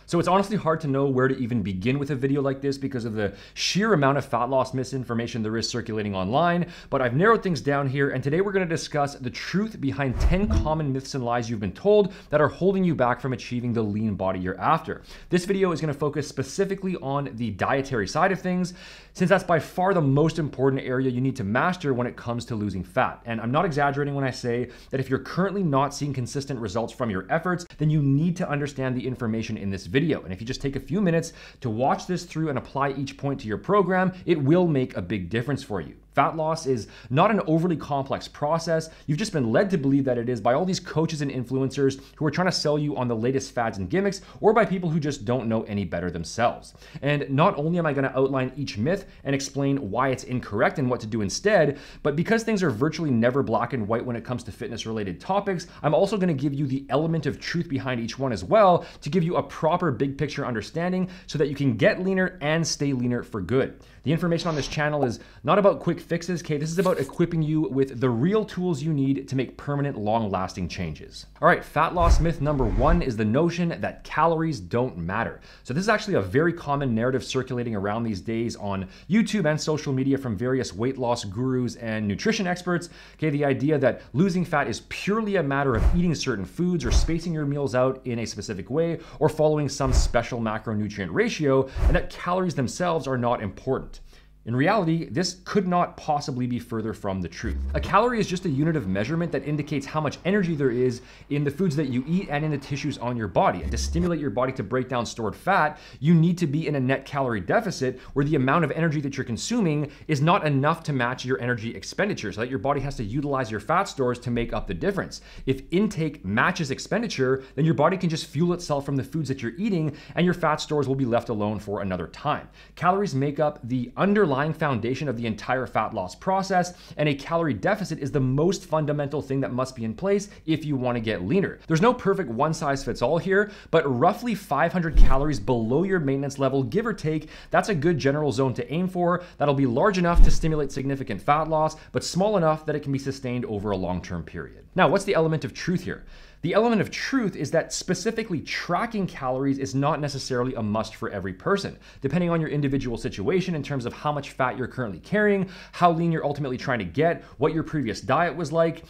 So it's honestly hard to know where to even begin with a video like this because of the sheer amount of fat loss misinformation there is circulating online, but I've narrowed things down here, and today we're going to discuss the truth behind 10 common myths and lies you've been told that are holding you back from achieving the lean body you're after. This video is going to focus specifically on the dietary side of things, since that's by far the most important area you need to master when it comes to losing fat. And I'm not exaggerating when I say that if you're currently not seeing consistent results from your efforts, then you need to understand the information in this video. And if you just take a few minutes to watch this through and apply each point to your program, it will make a big difference for you. Fat loss is not an overly complex process. You've just been led to believe that it is by all these coaches and influencers who are trying to sell you on the latest fads and gimmicks, or by people who just don't know any better themselves. And not only am I going to outline each myth and explain why it's incorrect and what to do instead, but because things are virtually never black and white when it comes to fitness-related topics, I'm also going to give you the element of truth behind each one as well to give you a proper big picture understanding so that you can get leaner and stay leaner for good. The information on this channel is not about quick fixes, okay? This is about equipping you with the real tools you need to make permanent, long-lasting changes. All right, fat loss myth number 1 is the notion that calories don't matter. So this is actually a very common narrative circulating around these days on YouTube and social media from various weight loss gurus and nutrition experts. Okay, the idea that losing fat is purely a matter of eating certain foods or spacing your meals out in a specific way or following some special macronutrient ratio, and that calories themselves are not important. In reality, this could not possibly be further from the truth. A calorie is just a unit of measurement that indicates how much energy there is in the foods that you eat and in the tissues on your body. And to stimulate your body to break down stored fat, you need to be in a net calorie deficit where the amount of energy that you're consuming is not enough to match your energy expenditure, so that your body has to utilize your fat stores to make up the difference. If intake matches expenditure, then your body can just fuel itself from the foods that you're eating, and your fat stores will be left alone for another time. Calories make up the underlying foundation of the entire fat loss process, and a calorie deficit is the most fundamental thing that must be in place if you want to get leaner. There's no perfect one size fits all here, but roughly 500 calories below your maintenance level, give or take, that's a good general zone to aim for. That'll be large enough to stimulate significant fat loss, but small enough that it can be sustained over a long-term period. Now, what's the element of truth here? The element of truth is that specifically tracking calories is not necessarily a must for every person, depending on your individual situation in terms of how much fat you're currently carrying, how lean you're ultimately trying to get, what your previous diet was like,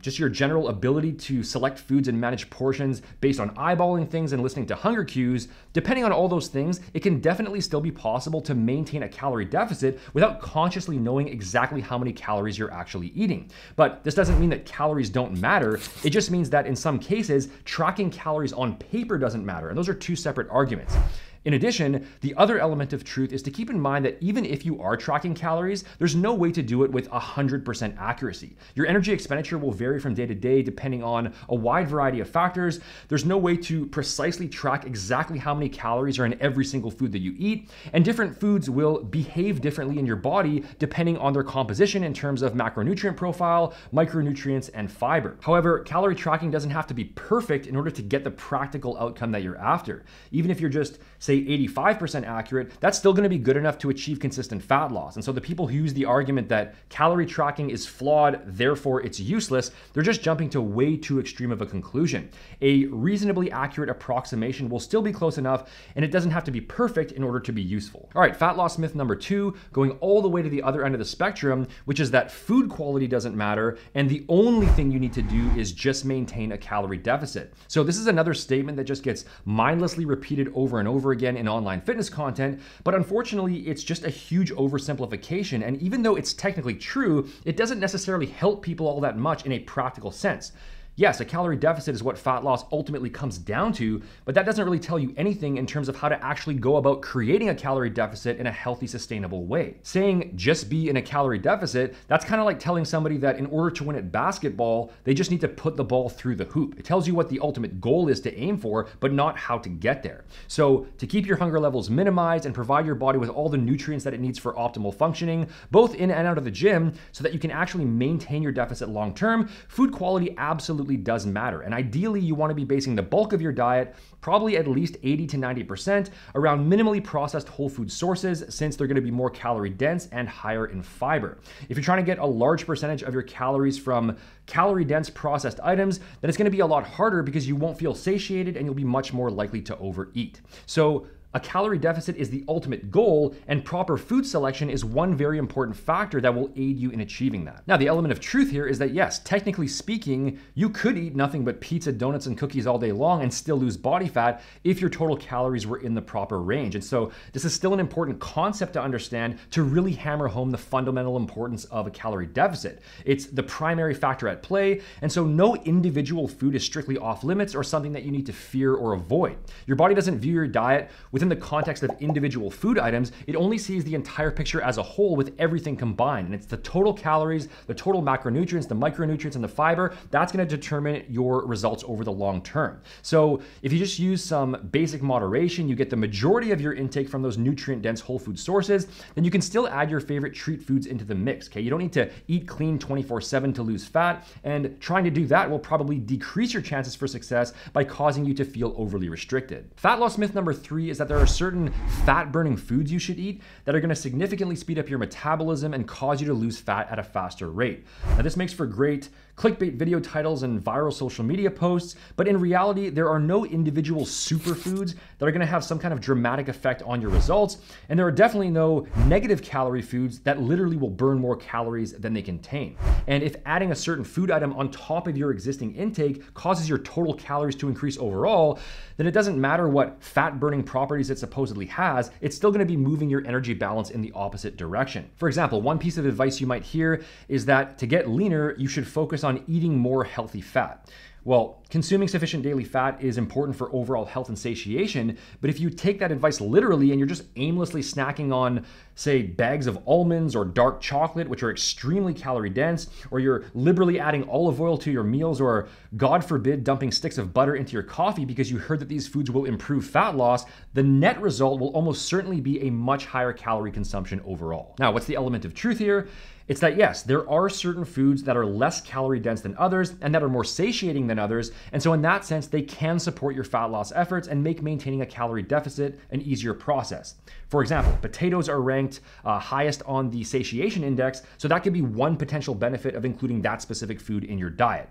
just your general ability to select foods and manage portions based on eyeballing things and listening to hunger cues. Depending on all those things, it can definitely still be possible to maintain a calorie deficit without consciously knowing exactly how many calories you're actually eating. But this doesn't mean that calories don't matter. It just means that in some cases, tracking calories on paper doesn't matter, and those are two separate arguments. In addition, the other element of truth is to keep in mind that even if you are tracking calories, there's no way to do it with 100% accuracy. Your energy expenditure will vary from day to day depending on a wide variety of factors. There's no way to precisely track exactly how many calories are in every single food that you eat, and different foods will behave differently in your body depending on their composition in terms of macronutrient profile, micronutrients, and fiber. However, calorie tracking doesn't have to be perfect in order to get the practical outcome that you're after. Even if you're just, say, 85% accurate, that's still going to be good enough to achieve consistent fat loss. And so the people who use the argument that calorie tracking is flawed, therefore it's useless, they're just jumping to way too extreme of a conclusion. A reasonably accurate approximation will still be close enough, and it doesn't have to be perfect in order to be useful. All right, fat loss myth number 2, going all the way to the other end of the spectrum, which is that food quality doesn't matter, and the only thing you need to do is just maintain a calorie deficit. So this is another statement that just gets mindlessly repeated over and over again in online fitness content, but unfortunately it's just a huge oversimplification, and even though it's technically true, it doesn't necessarily help people all that much in a practical sense. Yes, a calorie deficit is what fat loss ultimately comes down to, but that doesn't really tell you anything in terms of how to actually go about creating a calorie deficit in a healthy, sustainable way. Saying just be in a calorie deficit, that's kind of like telling somebody that in order to win at basketball, they just need to put the ball through the hoop. It tells you what the ultimate goal is to aim for, but not how to get there. So to keep your hunger levels minimized and provide your body with all the nutrients that it needs for optimal functioning, both in and out of the gym, so that you can actually maintain your deficit long term, food quality absolutely absolutely does matter. And ideally, you want to be basing the bulk of your diet, probably at least 80 to 90%, around minimally processed whole food sources, since they're going to be more calorie dense and higher in fiber. If you're trying to get a large percentage of your calories from calorie dense processed items, then it's going to be a lot harder because you won't feel satiated and you'll be much more likely to overeat. So a calorie deficit is the ultimate goal, and proper food selection is one very important factor that will aid you in achieving that. Now, the element of truth here is that yes, technically speaking, you could eat nothing but pizza, donuts, and cookies all day long and still lose body fat if your total calories were in the proper range. And so this is still an important concept to understand to really hammer home the fundamental importance of a calorie deficit. It's the primary factor at play, and so no individual food is strictly off limits or something that you need to fear or avoid. Your body doesn't view your diet within the context of individual food items. It only sees the entire picture as a whole with everything combined. And it's the total calories, the total macronutrients, the micronutrients, and the fiber that's going to determine your results over the long term. So if you just use some basic moderation, you get the majority of your intake from those nutrient-dense whole food sources, then you can still add your favorite treat foods into the mix, okay? You don't need to eat clean 24/7 to lose fat, and trying to do that will probably decrease your chances for success by causing you to feel overly restricted. Fat loss myth number 3 is that there are certain fat-burning foods you should eat that are going to significantly speed up your metabolism and cause you to lose fat at a faster rate. Now, this makes for great clickbait video titles and viral social media posts, but in reality, there are no individual superfoods that are going to have some kind of dramatic effect on your results, and there are definitely no negative calorie foods that literally will burn more calories than they contain. And if adding a certain food item on top of your existing intake causes your total calories to increase overall, then it doesn't matter what fat-burning properties it supposedly has, it's still going to be moving your energy balance in the opposite direction. For example, one piece of advice you might hear is that to get leaner, you should focus on eating more healthy fat. Well, consuming sufficient daily fat is important for overall health and satiation, but if you take that advice literally and you're just aimlessly snacking on, say, bags of almonds or dark chocolate, which are extremely calorie dense, or you're liberally adding olive oil to your meals, or God forbid, dumping sticks of butter into your coffee because you heard that these foods will improve fat loss, the net result will almost certainly be a much higher calorie consumption overall. Now, what's the element of truth here? It's that yes, there are certain foods that are less calorie dense than others and that are more satiating than others. And so in that sense, they can support your fat loss efforts and make maintaining a calorie deficit an easier process. For example, potatoes are ranked highest on the satiation index, so that could be one potential benefit of including that specific food in your diet.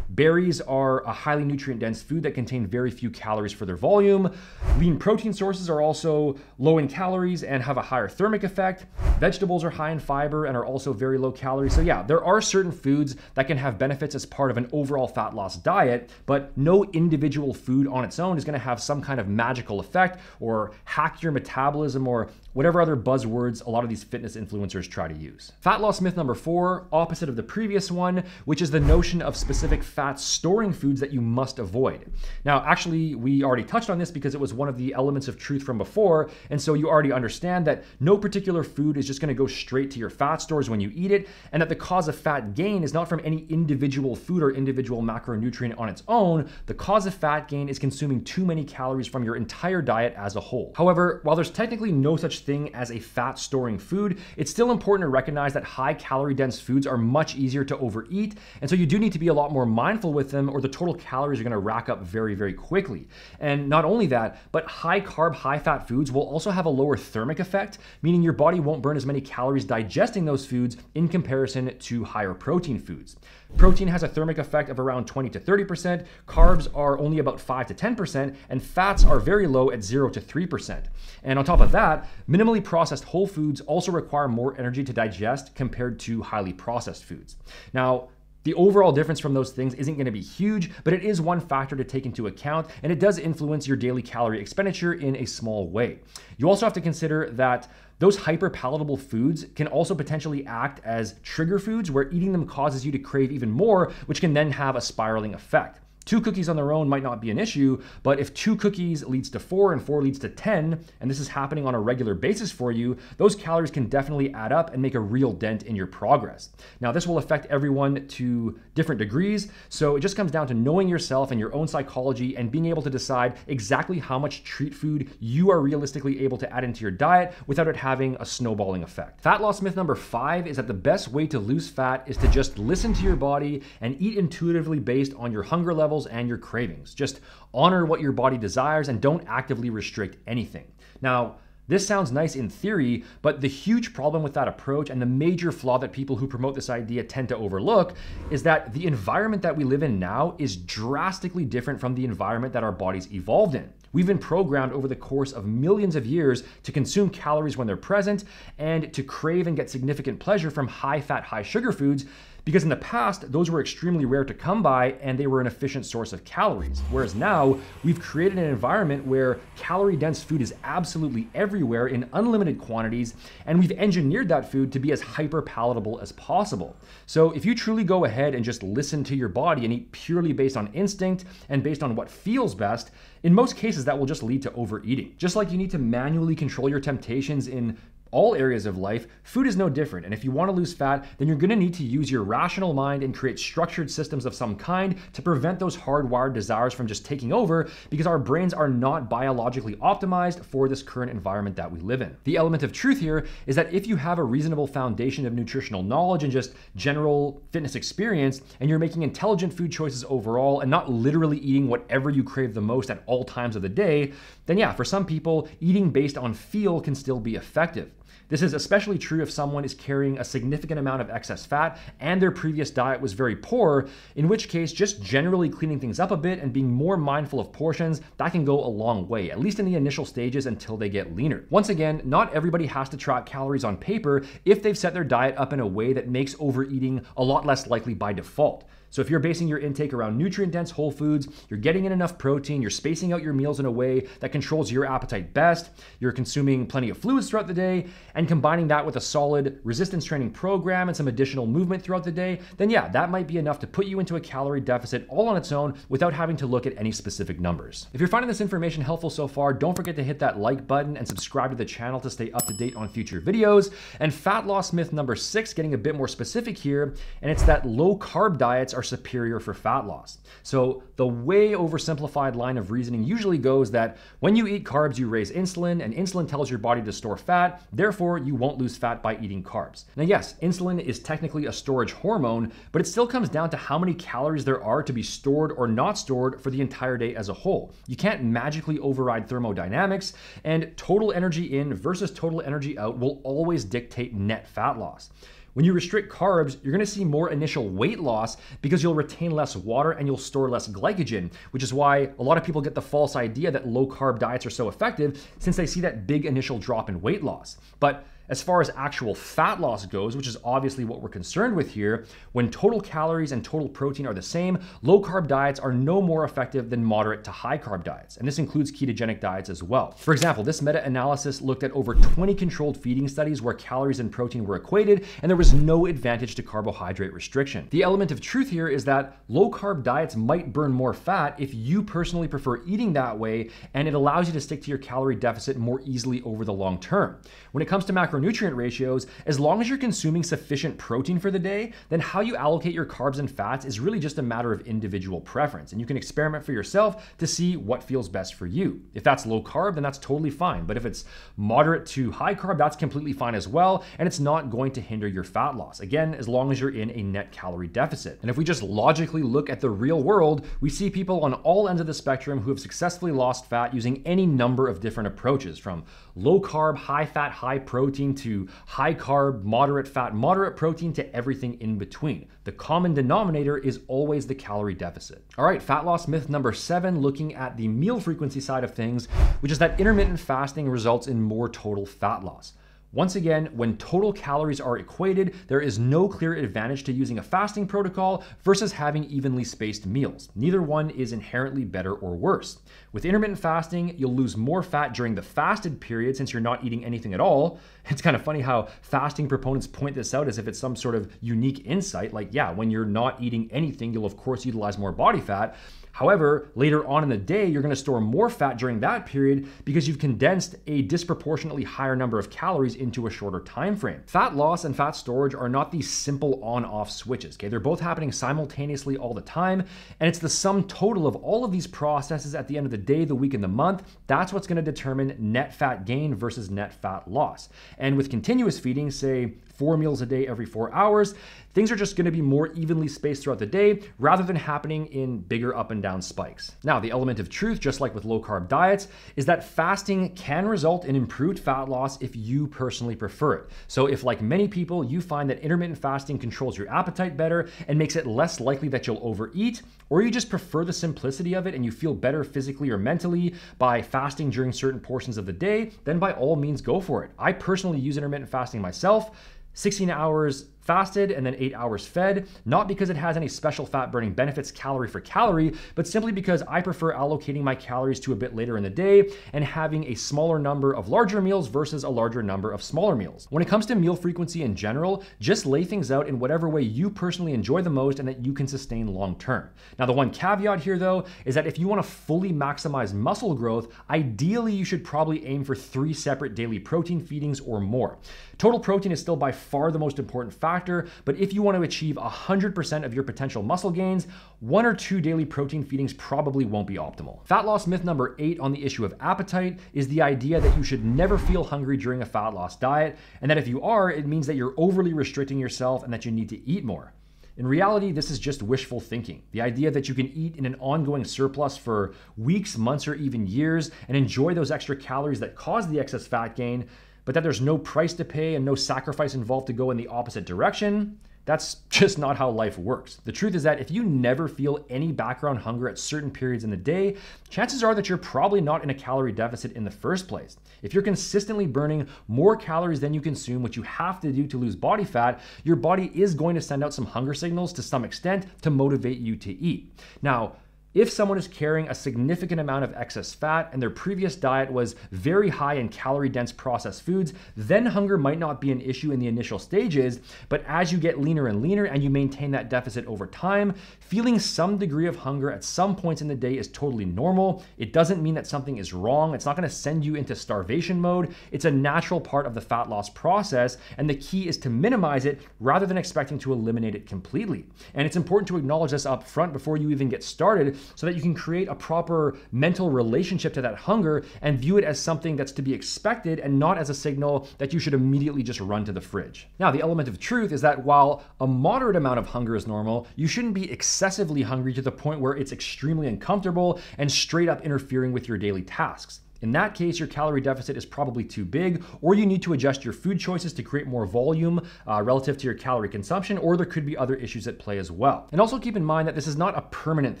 Berries are a highly nutrient-dense food that contain very few calories for their volume. Lean protein sources are also low in calories and have a higher thermic effect. Vegetables are high in fiber and are also very low calorie. So yeah, there are certain foods that can have benefits as part of an overall fat loss diet, but no individual food on its own is going to have some kind of magical effect or hack your metabolism or whatever other buzzwords a lot of these fitness influencers try to use. Fat loss myth number 4, opposite of the previous one, which is the notion of specific fat storing foods that you must avoid. Now, actually, we already touched on this because it was one of the elements of truth from before, and so you already understand that no particular food is just going to go straight to your fat stores when you eat it, and that the cause of fat gain is not from any individual food or individual macronutrient on its own. The cause of fat gain is consuming too many calories from your entire diet as a whole. However, while there's technically no such thing as a fat storing food, it's still important to recognize that high calorie dense foods are much easier to overeat, and so you do need to be a lot more mindful with them, or the total calories are going to rack up very, very quickly. And not only that, but high carb, high fat foods will also have a lower thermic effect, meaning your body won't burn as many calories digesting those foods in comparison to higher protein foods. Protein has a thermic effect of around 20 to 30%, carbs are only about 5 to 10%, and fats are very low at 0 to 3%. And on top of that, minimally processed whole foods also require more energy to digest compared to highly processed foods. Now, the overall difference from those things isn't going to be huge, but it is one factor to take into account, and it does influence your daily calorie expenditure in a small way. You also have to consider that those hyper-palatable foods can also potentially act as trigger foods where eating them causes you to crave even more, which can then have a spiraling effect. 2 cookies on their own might not be an issue, but if 2 cookies leads to 4 and 4 leads to 10, and this is happening on a regular basis for you, those calories can definitely add up and make a real dent in your progress. Now, this will affect everyone to different degrees, so it just comes down to knowing yourself and your own psychology and being able to decide exactly how much treat food you are realistically able to add into your diet without it having a snowballing effect. Fat loss myth number 5 is that the best way to lose fat is to just listen to your body and eat intuitively based on your hunger levels and your cravings. Just honor what your body desires and don't actively restrict anything. Now, this sounds nice in theory, but the huge problem with that approach and the major flaw that people who promote this idea tend to overlook is that the environment that we live in now is drastically different from the environment that our bodies evolved in. We've been programmed over the course of millions of years to consume calories when they're present and to crave and get significant pleasure from high fat, high sugar foods, because in the past, those were extremely rare to come by and they were an efficient source of calories. Whereas now, we've created an environment where calorie-dense food is absolutely everywhere in unlimited quantities, and we've engineered that food to be as hyper-palatable as possible. So if you truly go ahead and just listen to your body and eat purely based on instinct and based on what feels best, in most cases, that will just lead to overeating. Just like you need to manually control your temptations in all areas of life, food is no different. And if you want to lose fat, then you're going to need to use your rational mind and create structured systems of some kind to prevent those hardwired desires from just taking over, because our brains are not biologically optimized for this current environment that we live in. The element of truth here is that if you have a reasonable foundation of nutritional knowledge and just general fitness experience, and you're making intelligent food choices overall and not literally eating whatever you crave the most at all times of the day, then yeah, for some people, eating based on feel can still be effective. This is especially true if someone is carrying a significant amount of excess fat and their previous diet was very poor, in which case just generally cleaning things up a bit and being more mindful of portions, that can go a long way, at least in the initial stages until they get leaner. Once again, not everybody has to track calories on paper if they've set their diet up in a way that makes overeating a lot less likely by default. So if you're basing your intake around nutrient-dense whole foods, you're getting in enough protein, you're spacing out your meals in a way that controls your appetite best, you're consuming plenty of fluids throughout the day, and combining that with a solid resistance training program and some additional movement throughout the day, then yeah, that might be enough to put you into a calorie deficit all on its own without having to look at any specific numbers. If you're finding this information helpful so far, don't forget to hit that like button and subscribe to the channel to stay up to date on future videos. And fat loss myth number 6, getting a bit more specific here, and it's that low carb diets are superior for fat loss. So the way oversimplified line of reasoning usually goes that when you eat carbs, you raise insulin, and insulin tells your body to store fat, therefore you won't lose fat by eating carbs. Now yes, insulin is technically a storage hormone, but it still comes down to how many calories there are to be stored or not stored for the entire day as a whole. You can't magically override thermodynamics, and total energy in versus total energy out will always dictate net fat loss. When you restrict carbs, you're going to see more initial weight loss because you'll retain less water and you'll store less glycogen, which is why a lot of people get the false idea that low carb diets are so effective, since they see that big initial drop in weight loss. But as far as actual fat loss goes, which is obviously what we're concerned with here, when total calories and total protein are the same, low carb diets are no more effective than moderate to high carb diets. And this includes ketogenic diets as well. For example, this meta-analysis looked at over 20 controlled feeding studies where calories and protein were equated, and there was no advantage to carbohydrate restriction. The element of truth here is that low carb diets might burn more fat if you personally prefer eating that way, and it allows you to stick to your calorie deficit more easily over the long term. When it comes to macronutrient ratios, as long as you're consuming sufficient protein for the day, then how you allocate your carbs and fats is really just a matter of individual preference, and you can experiment for yourself to see what feels best for you. If that's low carb, then that's totally fine, but if it's moderate to high carb, that's completely fine as well, and it's not going to hinder your fat loss. Again, as long as you're in a net calorie deficit. And if we just logically look at the real world, we see people on all ends of the spectrum who have successfully lost fat using any number of different approaches, from low carb, high fat, high protein to high carb, moderate fat, moderate protein to everything in between. The common denominator is always the calorie deficit. All right, fat loss myth number 7, looking at the meal frequency side of things, which is that intermittent fasting results in more total fat loss. Once again, when total calories are equated, there is no clear advantage to using a fasting protocol versus having evenly spaced meals. Neither one is inherently better or worse. With intermittent fasting, you'll lose more fat during the fasted period since you're not eating anything at all. It's kind of funny how fasting proponents point this out as if it's some sort of unique insight. Like, yeah, when you're not eating anything, you'll of course utilize more body fat. However, later on in the day, you're going to store more fat during that period because you've condensed a disproportionately higher number of calories into a shorter time frame. Fat loss and fat storage are not these simple on-off switches, okay? They're both happening simultaneously all the time, and it's the sum total of all of these processes at the end of the day, the week, and the month. That's what's going to determine net fat gain versus net fat loss. And with continuous feeding, say 4 meals a day every 4 hours, things are just going to be more evenly spaced throughout the day rather than happening in bigger up and down spikes. Now, the element of truth, just like with low carb diets, is that fasting can result in improved fat loss if you personally prefer it. So if, like many people, you find that intermittent fasting controls your appetite better and makes it less likely that you'll overeat, or you just prefer the simplicity of it and you feel better physically or mentally by fasting during certain portions of the day, then by all means go for it. I personally use intermittent fasting myself. 16 hours fasted and then 8 hours fed, not because it has any special fat burning benefits calorie for calorie, but simply because I prefer allocating my calories to a bit later in the day and having a smaller number of larger meals versus a larger number of smaller meals. When it comes to meal frequency in general, just lay things out in whatever way you personally enjoy the most and that you can sustain long term. Now, the one caveat here though is that if you want to fully maximize muscle growth, ideally you should probably aim for 3 separate daily protein feedings or more. Total protein is still by far the most important factor, but if you want to achieve 100% of your potential muscle gains, 1 or 2 daily protein feedings probably won't be optimal. Fat loss myth number 8 on the issue of appetite is the idea that you should never feel hungry during a fat loss diet, and that if you are, it means that you're overly restricting yourself and that you need to eat more. In reality, this is just wishful thinking. The idea that you can eat in an ongoing surplus for weeks, months, or even years and enjoy those extra calories that cause the excess fat gain, but that there's no price to pay and no sacrifice involved to go in the opposite direction, that's just not how life works. The truth is that if you never feel any background hunger at certain periods in the day, chances are that you're probably not in a calorie deficit in the first place. If you're consistently burning more calories than you consume, which you have to do to lose body fat, your body is going to send out some hunger signals to some extent to motivate you to eat. Now, if someone is carrying a significant amount of excess fat and their previous diet was very high in calorie-dense processed foods, then hunger might not be an issue in the initial stages, but as you get leaner and leaner and you maintain that deficit over time, feeling some degree of hunger at some points in the day is totally normal. It doesn't mean that something is wrong. It's not going to send you into starvation mode. It's a natural part of the fat loss process, and the key is to minimize it rather than expecting to eliminate it completely. And it's important to acknowledge this up front before you even get started, so that you can create a proper mental relationship to that hunger and view it as something that's to be expected and not as a signal that you should immediately just run to the fridge. Now, the element of truth is that while a moderate amount of hunger is normal, you shouldn't be excessively hungry to the point where it's extremely uncomfortable and straight up interfering with your daily tasks. In that case, your calorie deficit is probably too big, or you need to adjust your food choices to create more volume relative to your calorie consumption, or there could be other issues at play as well. And also keep in mind that this is not a permanent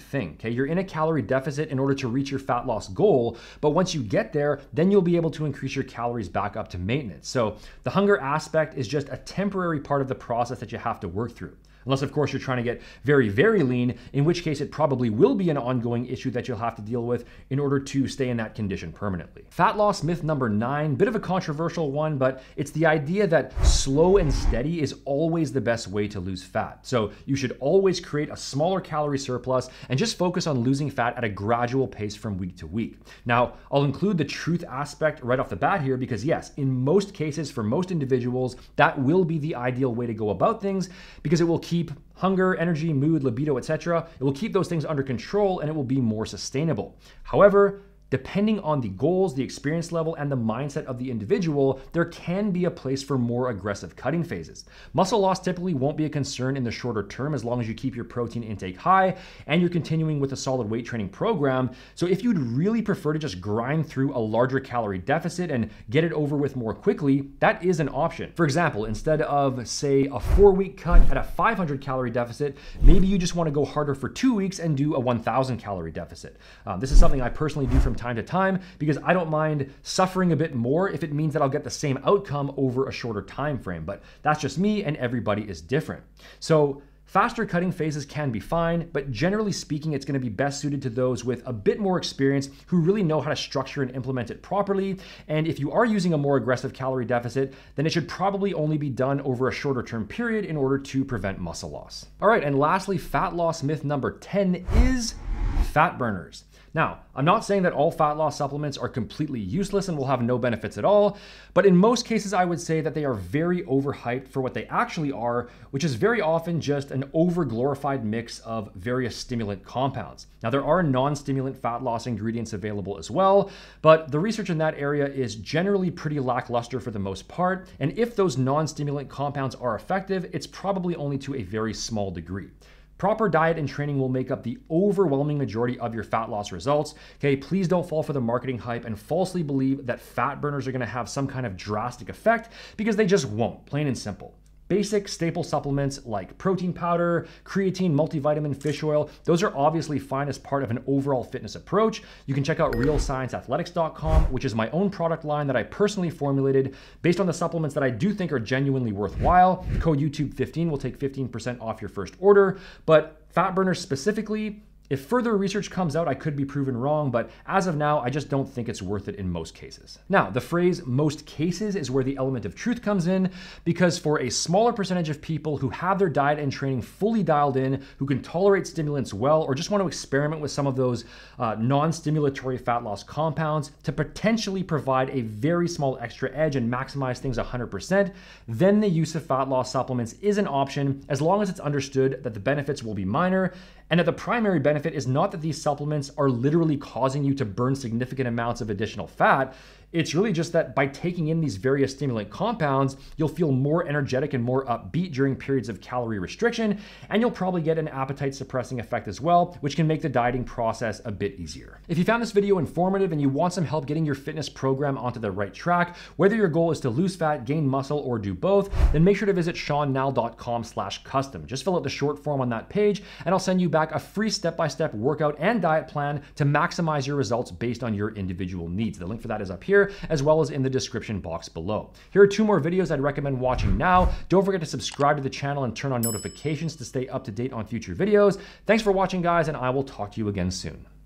thing, okay? You're in a calorie deficit in order to reach your fat loss goal, but once you get there, then you'll be able to increase your calories back up to maintenance. So the hunger aspect is just a temporary part of the process that you have to work through. Unless, of course, you're trying to get very, very lean, in which case it probably will be an ongoing issue that you'll have to deal with in order to stay in that condition permanently. Fat loss myth number 9, bit of a controversial one, but it's the idea that slow and steady is always the best way to lose fat. So you should always create a smaller calorie surplus and just focus on losing fat at a gradual pace from week to week. Now, I'll include the truth aspect right off the bat here because yes, in most cases, for most individuals, that will be the ideal way to go about things because it will keep hunger, energy, mood, libido, etc. It will keep those things under control and it will be more sustainable. However, depending on the goals, the experience level, and the mindset of the individual, there can be a place for more aggressive cutting phases. Muscle loss typically won't be a concern in the shorter term as long as you keep your protein intake high and you're continuing with a solid weight training program. So if you'd really prefer to just grind through a larger calorie deficit and get it over with more quickly, that is an option. For example, instead of, say, a 4-week cut at a 500 calorie deficit, maybe you just want to go harder for 2 weeks and do a 1,000 calorie deficit. This is something I personally do from time to time because I don't mind suffering a bit more if it means that I'll get the same outcome over a shorter time frame, but that's just me and everybody is different. So faster cutting phases can be fine, but generally speaking, it's going to be best suited to those with a bit more experience who really know how to structure and implement it properly. And if you are using a more aggressive calorie deficit, then it should probably only be done over a shorter term period in order to prevent muscle loss. All right, and lastly, fat loss myth number 10 is Fat burners. Now, I'm not saying that all fat loss supplements are completely useless and will have no benefits at all, but in most cases I would say that they are very overhyped for what they actually are, which is very often just an over-glorified mix of various stimulant compounds. Now, there are non-stimulant fat loss ingredients available as well, but the research in that area is generally pretty lackluster for the most part, and if those non-stimulant compounds are effective, it's probably only to a very small degree. Proper diet and training will make up the overwhelming majority of your fat loss results. Okay, please don't fall for the marketing hype and falsely believe that fat burners are gonna have some kind of drastic effect, because they just won't, plain and simple. Basic staple supplements like protein powder, creatine, multivitamin, fish oil, those are obviously fine as part of an overall fitness approach. You can check out realscienceathletics.com, which is my own product line that I personally formulated based on the supplements that I do think are genuinely worthwhile. Code YouTube15 will take 15% off your first order, but fat burners specifically, if further research comes out, I could be proven wrong, but as of now, I just don't think it's worth it in most cases. Now, the phrase most cases is where the element of truth comes in, because for a smaller percentage of people who have their diet and training fully dialed in, who can tolerate stimulants well, or just want to experiment with some of those non-stimulatory fat loss compounds to potentially provide a very small extra edge and maximize things 100%, then the use of fat loss supplements is an option, as long as it's understood that the benefits will be minor, and that the primary benefit is not that these supplements are literally causing you to burn significant amounts of additional fat. It's really just that by taking in these various stimulant compounds, you'll feel more energetic and more upbeat during periods of calorie restriction, and you'll probably get an appetite suppressing effect as well, which can make the dieting process a bit easier. If you found this video informative and you want some help getting your fitness program onto the right track, whether your goal is to lose fat, gain muscle, or do both, then make sure to visit seannal.com/custom. Just fill out the short form on that page, and I'll send you back a free step-by-step workout and diet plan to maximize your results based on your individual needs. The link for that is up here, as well as in the description box below. Here are 2 more videos I'd recommend watching now. Don't forget to subscribe to the channel and turn on notifications to stay up to date on future videos. Thanks for watching, guys, and I will talk to you again soon.